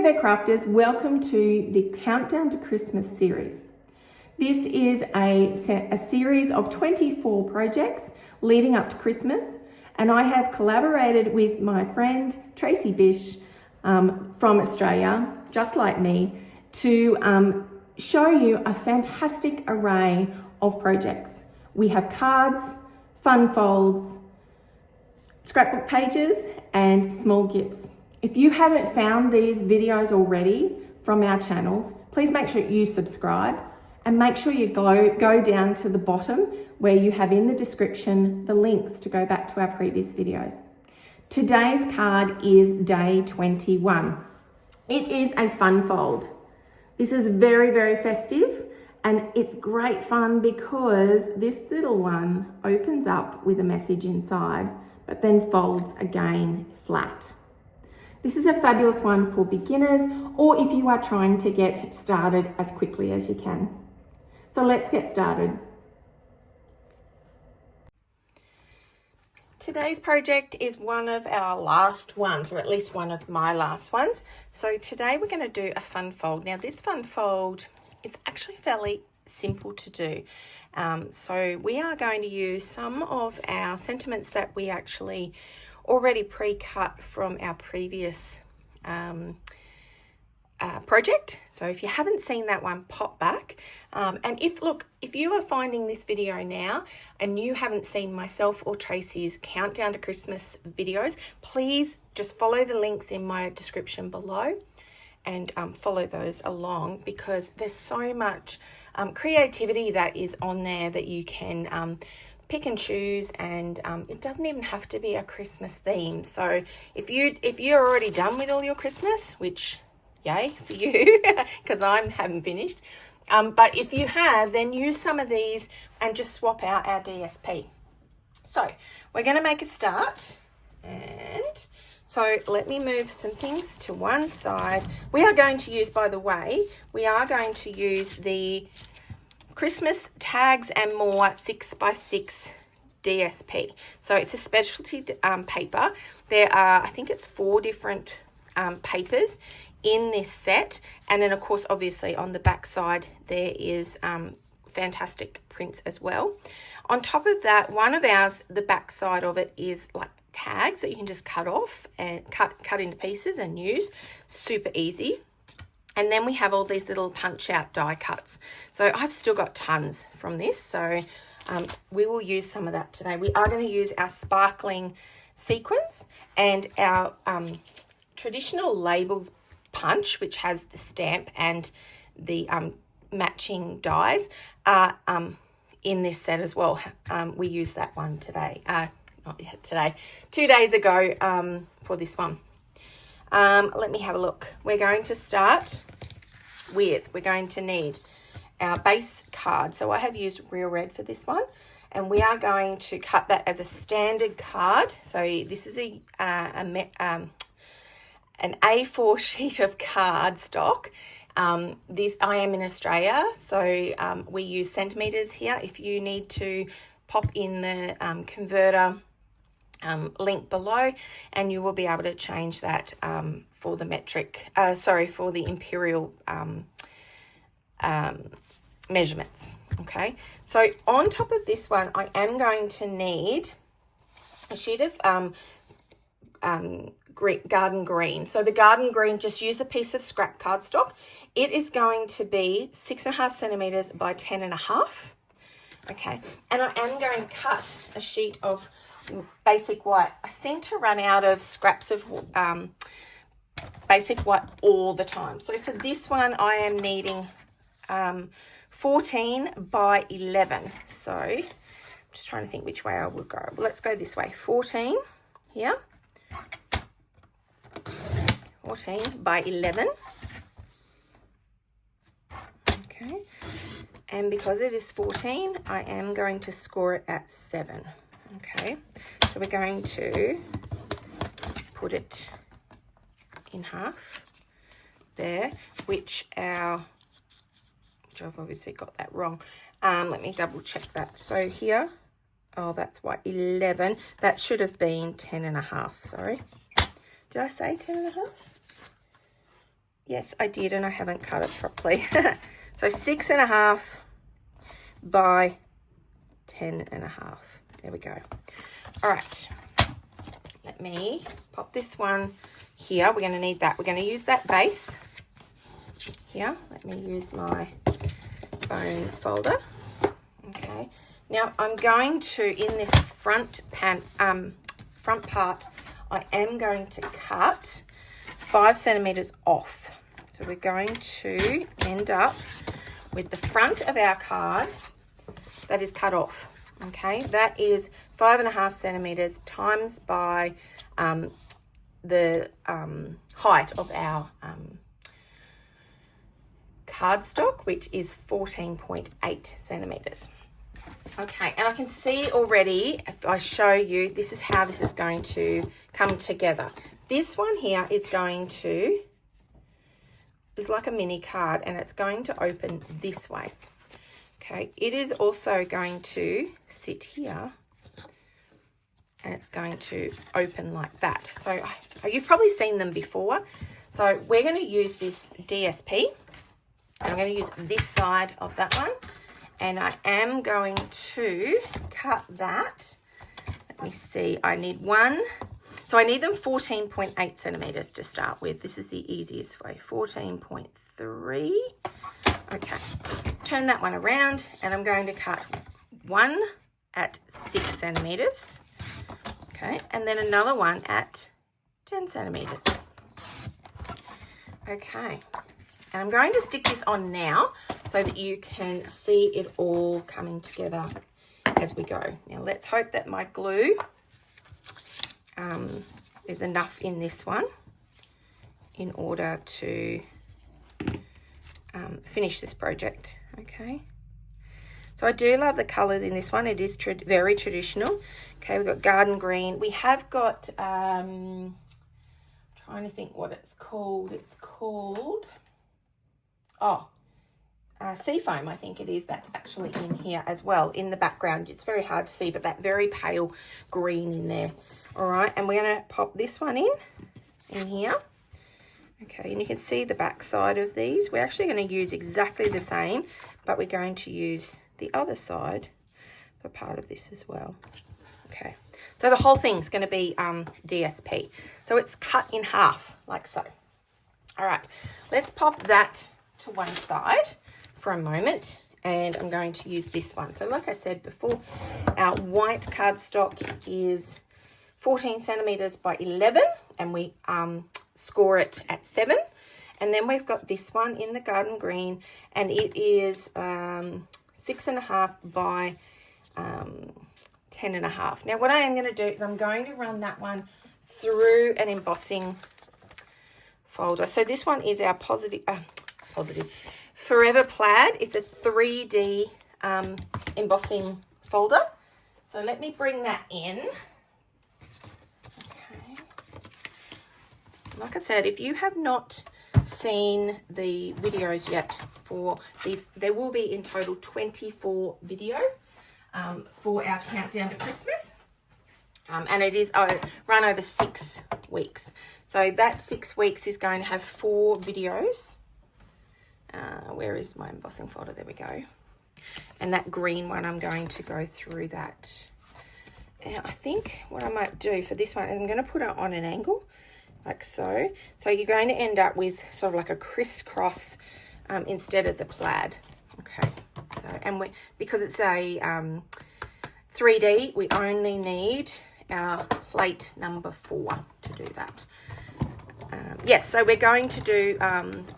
there crafters, welcome to the Countdown to Christmas series. This is a series of 24 projects leading up to Christmas, and I have collaborated with my friend Tracy Bish from Australia, just like me, to show you a fantastic array of projects. We have cards, fun folds, scrapbook pages, and small gifts. If you haven't found these videos already from our channels, please make sure you subscribe and make sure you go down to the bottom where you have in the description the links to go back to our previous videos. Today's card is day 21. It is a fun fold. This is very, very festive, and it's great fun because this little one opens up with a message inside, but then folds again flat. This is a fabulous one for beginners or if you are trying to get started as quickly as you can. So let's get started. Today's project is one of our last ones, or at least one of my last ones. So today we're going to do a fun fold. Now this fun fold is actually fairly simple to do. So we are going to use some of our sentiments that we actually already pre-cut from our previous project. So if you haven't seen that one, pop back. And if you are finding this video now and you haven't seen myself or Tracy's Countdown to Christmas videos, please just follow the links in my description below and follow those along, because there's so much creativity that is on there that you can pick and choose, and it doesn't even have to be a Christmas theme. So if you're already done with all your Christmas, which yay for you, because I haven't finished, but if you have, then use some of these and just swap out our DSP. So we're going to make a start, and so let me move some things to one side. We are going to use, by the way, we are going to use the Christmas Tags and More 6x6 DSP. So it's a specialty paper. There are, I think it's 4 different papers in this set, and then of course obviously on the back side there is fantastic prints as well. On top of that, one of ours, the back side of it is like tags that you can just cut off and cut into pieces and use. Super easy. And then we have all these little punch out die cuts. So I've still got tons from this. So we will use some of that today. We are going to use our sparkling sequins and our traditional labels punch, which has the stamp and the matching dies, in this set as well. We used that one today. Not yet today. 2 days ago for this one. Let me have a look. We're going to start with, we're going to need our base card. So I have used Real Red for this one, and we are going to cut that as a standard card. So this is an A4 sheet of card stock. I am in Australia, so we use centimeters here. If you need to, pop in the converter link below, and you will be able to change that for the metric, for the imperial measurements. Okay, so on top of this one, I am going to need a sheet of garden green. So the garden green, just use a piece of scrap cardstock. It is going to be 6.5 centimeters by 10.5. Okay, and I am going to cut a sheet of basic white. I seem to run out of scraps of basic white all the time. So for this one, I am needing 14 by 11. So I'm just trying to think which way I would go. Well, let's go this way. 14 here. 14 by 11. Okay. And because it is 14, I am going to score it at 7. Okay, so we're going to put it in half there, which I've obviously got that wrong. Let me double check that. So here, oh, that's what, 11. That should have been 10.5, sorry. Did I say 10.5? Yes, I did, and I haven't cut it properly. So 6.5 by 10.5. There we go. All right, let me pop this one here. We're going to need that. We're going to use that base here. Let me use my bone folder. Okay. Now I'm going to, in this front part, I am going to cut 5 centimeters off. So we're going to end up with the front of our card that is cut off. Okay, that is 5.5 centimeters times by the height of our cardstock, which is 14.8 centimeters. Okay, and I can see already, if I show you, this is how this is going to come together. This one here is like a mini card, and it's going to open this way. Okay, it is also going to sit here, and it's going to open like that. So you've probably seen them before. So we're going to use this DSP, and I'm going to use this side of that one, and I am going to cut that. Let me see, I need one. So I need them 14.8 centimeters to start with. This is the easiest way, 14.3. Okay, turn that one around, and I'm going to cut one at 6 centimeters. Okay, and then another one at 10 centimeters. Okay, and I'm going to stick this on now so that you can see it all coming together as we go. Now let's hope that my glue, there's enough in this one in order to finish this project. Okay, so I do love the colors in this one. It is very traditional. Okay, we've got garden green. We have got trying to think what it's called. It's called seafoam, I think it is. That's actually in here as well in the background. It's very hard to see, but that very pale green in there. All right, and we're going to pop this one in here. Okay, and you can see the back side of these. We're actually going to use exactly the same, but we're going to use the other side for part of this as well. Okay, so the whole thing's going to be DSP. So it's cut in half, like so. All right, let's pop that to one side for a moment, and I'm going to use this one. So like I said before, our white cardstock is 14 centimeters by 11, and we score it at 7. And then we've got this one in the garden green, and it is 6.5 by 10.5. Now what I am going to do is I'm going to run that one through an embossing folder. So this one is our positive Forever Plaid. It's a 3D embossing folder. So let me bring that in. Okay. Like I said, if you have not seen the videos yet for these, there will be in total 24 videos for our countdown to Christmas. And it is run over 6 weeks. So that 6 weeks is going to have 4 videos. Where is my embossing folder? There we go. And that green one, I'm going to go through that. Now, I think what I might do for this one is I'm going to put it on an angle, like so. So you're going to end up with sort of like a crisscross instead of the plaid. Okay. So, and because it's a 3D, we only need our plate number 4 to do that. Yes, so we're going to do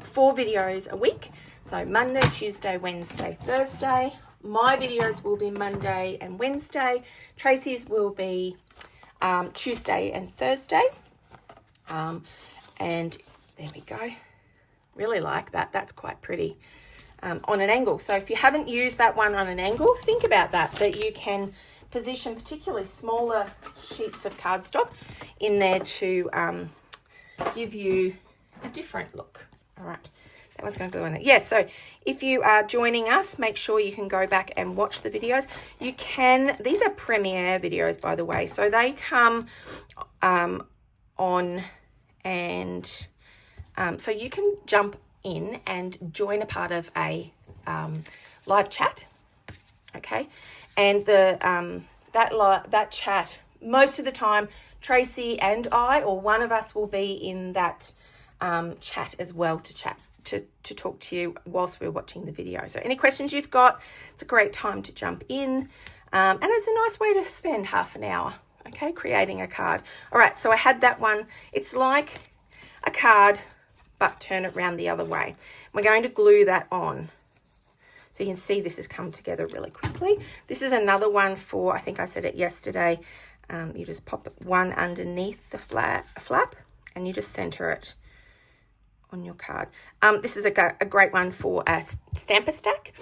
4 videos a week. So Monday, Tuesday, Wednesday, Thursday. My videos will be Monday and Wednesday. Tracy's will be Tuesday and Thursday. And there we go. Really like that. That's quite pretty on an angle. So if you haven't used that one on an angle, think about that you can position particularly smaller sheets of cardstock in there to give you a different look. All right, that one's going to go in there. Yes, so if you are joining us, make sure you can go back and watch the videos. You can, these are premiere videos, by the way, so they come on, and So you can jump in and join a part of a live chat, okay? And that chat, most of the time, Tracy and I, or one of us, will be in that chat as well to talk to you whilst we're watching the video. So any questions you've got, it's a great time to jump in. And it's a nice way to spend half an hour, okay, creating a card. All right, so I had that one. It's like a card, but turn it around the other way. We're going to glue that on. So you can see this has come together really quickly. This is another one for, I think I said it yesterday, you just pop one underneath the flap and you just center it on your card. This is a great one for a stamper stack,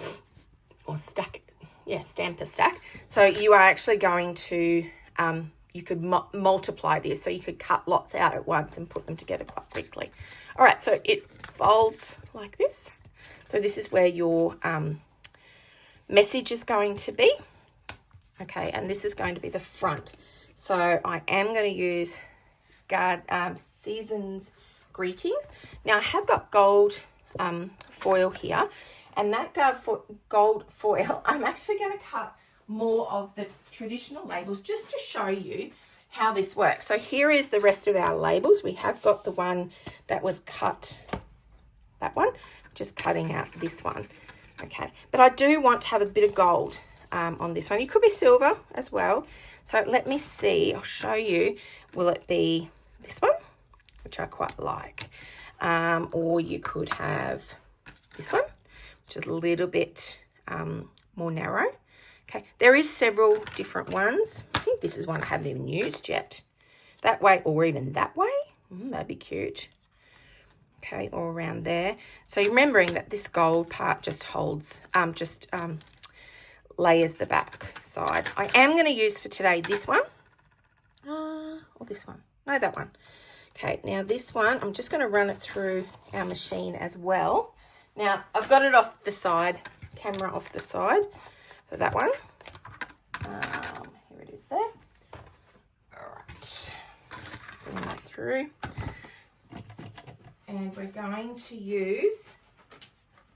or stamper stack. So you are actually going to, you could multiply this, so you could cut lots out at once and put them together quite quickly. All right, so it folds like this. So this is where your message is going to be. Okay, and this is going to be the front. So I am going to use Season's Greetings. Now I have got gold foil here, and that gold foil, I'm actually going to cut more of the traditional labels just to show you how this works. So here is the rest of our labels. We have got the one that was cut, that one, just cutting out this one. Okay, but I do want to have a bit of gold on this one. You could be silver as well. So let me see, I'll show you. Will it be this one, which I quite like, or you could have this one, which is a little bit more narrow. Okay, there is several different ones. I think this is one I haven't even used yet. That way, or even that way. That'd be cute. Okay, all around there. So remembering that this gold part just holds, layers the back side. I am going to use for today this one, or this one. No, that one. Okay, now this one, I'm just going to run it through our machine as well. Now, I've got it off the side, camera off the side for that one. Here it is there. All right, bring that through. And we're going to use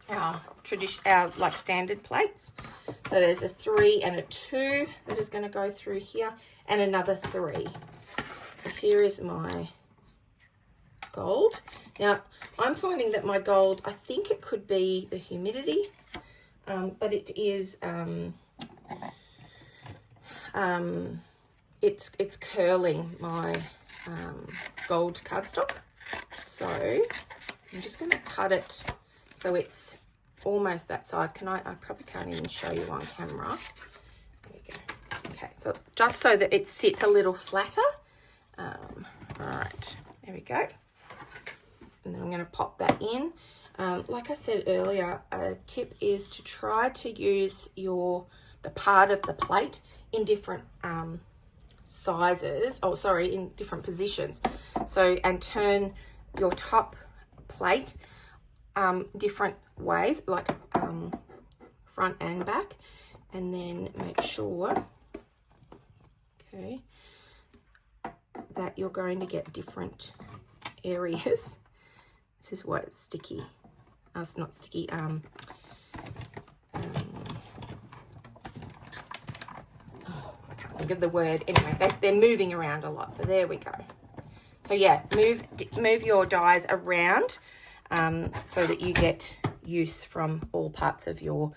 our like standard plates. So there's a 3 and a 2 that is going to go through here, and another 3. So here is my gold. Now I'm finding that my gold, I think it could be the humidity, but it is it's curling my gold cardstock. So I'm just going to cut it so it's almost that size. I probably can't even show you on camera. There we go. Okay, so just so that it sits a little flatter. All right, there we go. And then I'm going to pop that in. Like I said earlier, a tip is to try to use the part of the plate in different sizes, in different positions. So, and turn your top plate different ways, like front and back, and then make sure, okay, that you're going to get different areas. This is what it's sticky. Oh, it's not sticky. I can't think of the word. Anyway, they're moving around a lot. So there we go. So yeah, move your dies around so that you get use from all parts of your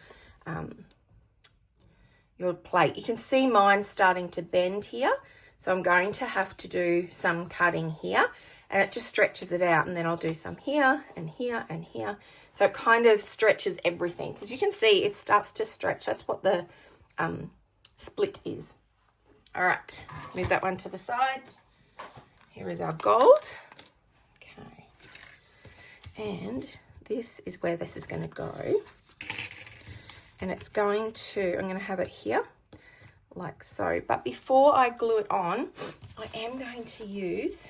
plate. You can see mine starting to bend here. So I'm going to have to do some cutting here, and it just stretches it out, and then I'll do some here and here and here. So it kind of stretches everything, because you can see it starts to stretch. That's what the split is. All right, move that one to the side. Here is our gold. Okay. And this is where this is going to go. And it's going to, I'm going to have it here, like so. But before I glue it on, I am going to use,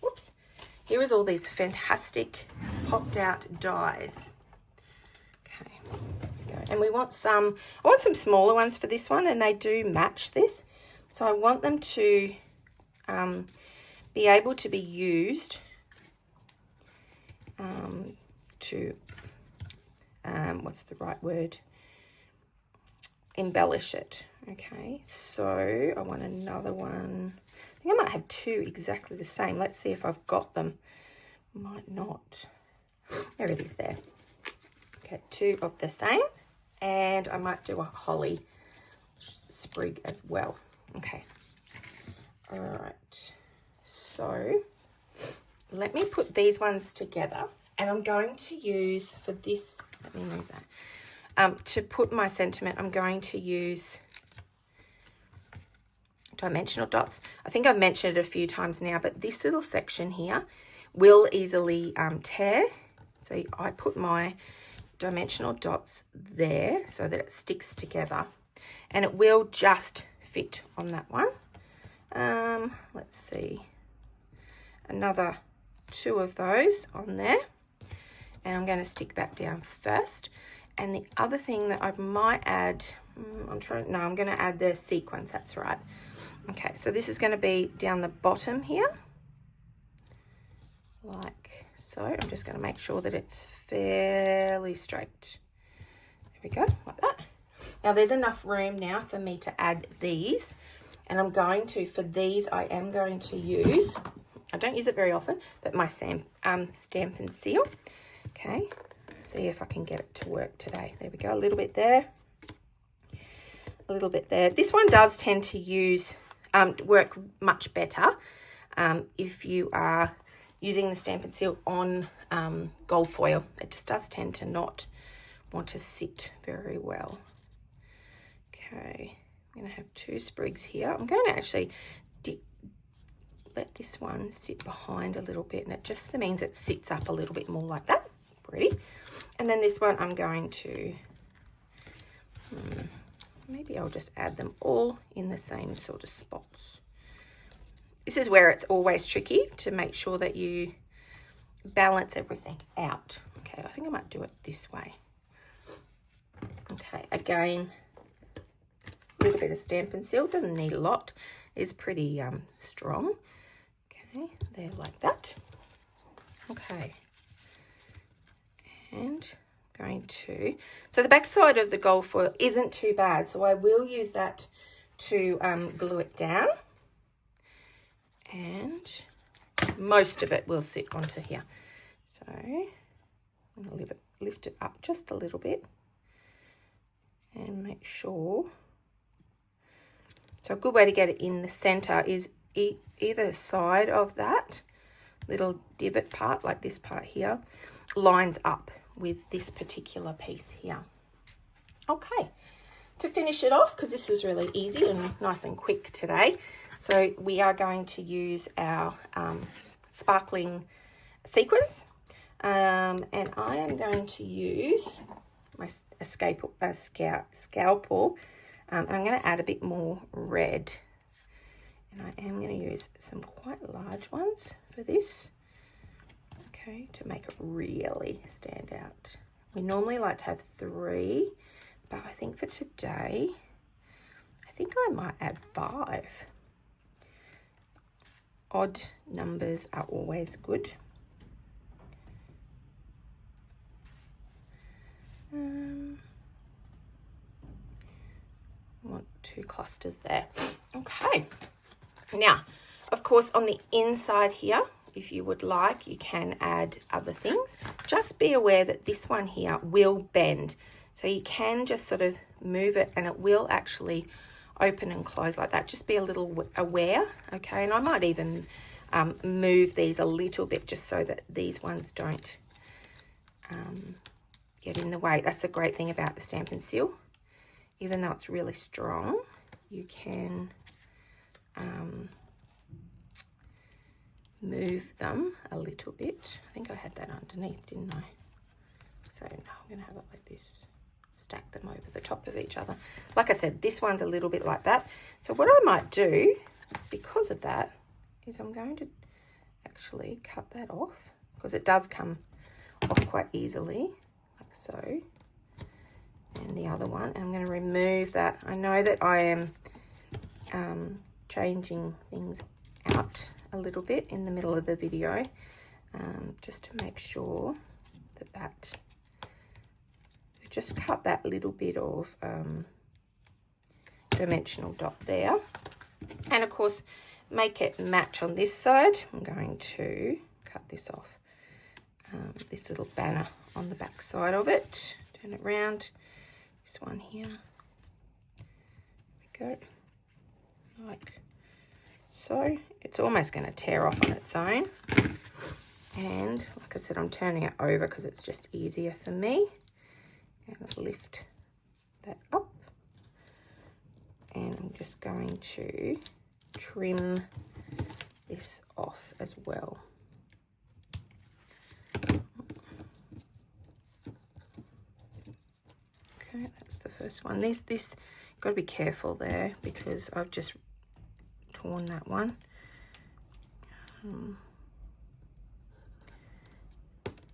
whoops, here is all these fantastic popped out dies. Okay, there we go. And we want some, I want some smaller ones for this one, and they do match this. So I want them to be able to be used to, what's the right word? Embellish it. Okay, so I want another one. I think I might have two exactly the same. Let's see if I've got them. Might not. There it is there. Okay, two of the same. And I might do a holly sprig as well. Okay. All right. So let me put these ones together. And I'm going to use for this, let me move that. To put my sentiment, I'm going to use dimensional dots. I think I've mentioned it a few times now, but this little section here will easily tear. So I put my dimensional dots there so that it sticks together, and it will just fit on that one. Let's see, another two of those on there, and I'm going to stick that down first. And the other thing that I might add, I'm going to add the sequins, that's right. Okay, so this is going to be down the bottom here, like so. I'm just going to make sure that it's fairly straight. There we go, like that. Now there's enough room now for me to add these, and I'm going to, for these, I am going to use, I don't use it very often, but my Stampin' Seal. Okay, let's see if I can get it to work today. There we go, a little bit there, a little bit there. This one does tend to use, work much better if you are using the Stampin' Seal on gold foil. It just does tend to not want to sit very well. Okay, I'm going to have two sprigs here. I'm going to actually let this one sit behind a little bit, and it just means it sits up a little bit more like that. Pretty. And then this one I'm going to, maybe I'll just add them all in the same sort of spots. This is where it's always tricky to make sure that you balance everything out. Okay, I think I might do it this way. Okay, again, a little bit of Stampin' Seal. Doesn't need a lot. It's pretty strong. Okay, there, like that. Okay. And going to, so the back side of the gold foil isn't too bad, so I will use that to glue it down, and most of it will sit onto here. So I'm going to lift it up just a little bit and make sure. So a good way to get it in the center is either side of that little divot part, like this part here, lines up with this particular piece here. Okay, to finish it off, because this is really easy and nice and quick today, so we are going to use our sparkling sequins, and I am going to use my scalpel, and I'm going to add a bit more red, and I am going to use some quite large ones for this. Okay, to make it really stand out. We normally like to have 3, but I think for today, I think I might add 5. Odd numbers are always good. I want 2 clusters there. Okay, now, of course, on the inside here, if you would like, you can add other things. Just be aware that this one here will bend. So you can just sort of move it and it will actually open and close like that. Just be a little aware, okay? And I might even move these a little bit just so that these ones don't get in the way. That's the great thing about the Stampin' Seal. Even though it's really strong, you can move them a little bit. I think I had that underneath, didn't I? So no, I'm going to have it like this. Stack them over the top of each other. Like I said, this one's a little bit like that. So what I might do, because of that, is I'm going to actually cut that off, because it does come off quite easily, like so. And the other one, and I'm going to remove that. I know that I am changing things out a little bit in the middle of the video, just to make sure that just cut that little bit of dimensional dot there. And of course, make it match on this side. I'm going to cut this off, this little banner on the back side of it. Turn it round, this one here. There we go, like so. It's almost going to tear off on its own. And like I said, I'm turning it over because it's just easier for me. And lift that up. And I'm just going to trim this off as well. Okay, that's the first one. This got to be careful there because I've just torn that one.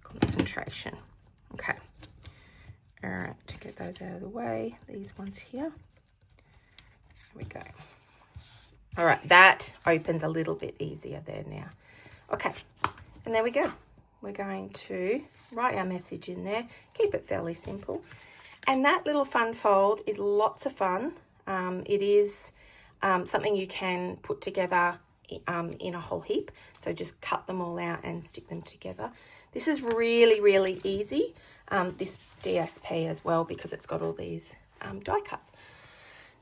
Concentration. Okay. All right, to get those out of the way, these ones here. There we go. All right, that opens a little bit easier there now. Okay, and there we go. We're going to write our message in there, keep it fairly simple. And that little fun fold is lots of fun. It is something you can put together in a whole heap. So just cut them all out and stick them together. This is really, really easy. This DSP as well, because it's got all these die cuts.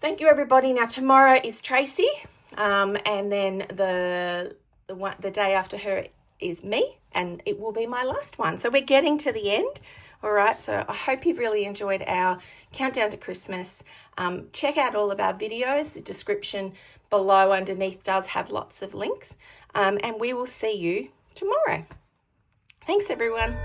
Thank you, everybody. Now tomorrow is Tracy, and then the day after her is me, and it will be my last one. So we're getting to the end. All right, so I hope you've really enjoyed our countdown to Christmas. Check out all of our videos. The description below underneath does have lots of links, and we will see you tomorrow. Thanks, everyone.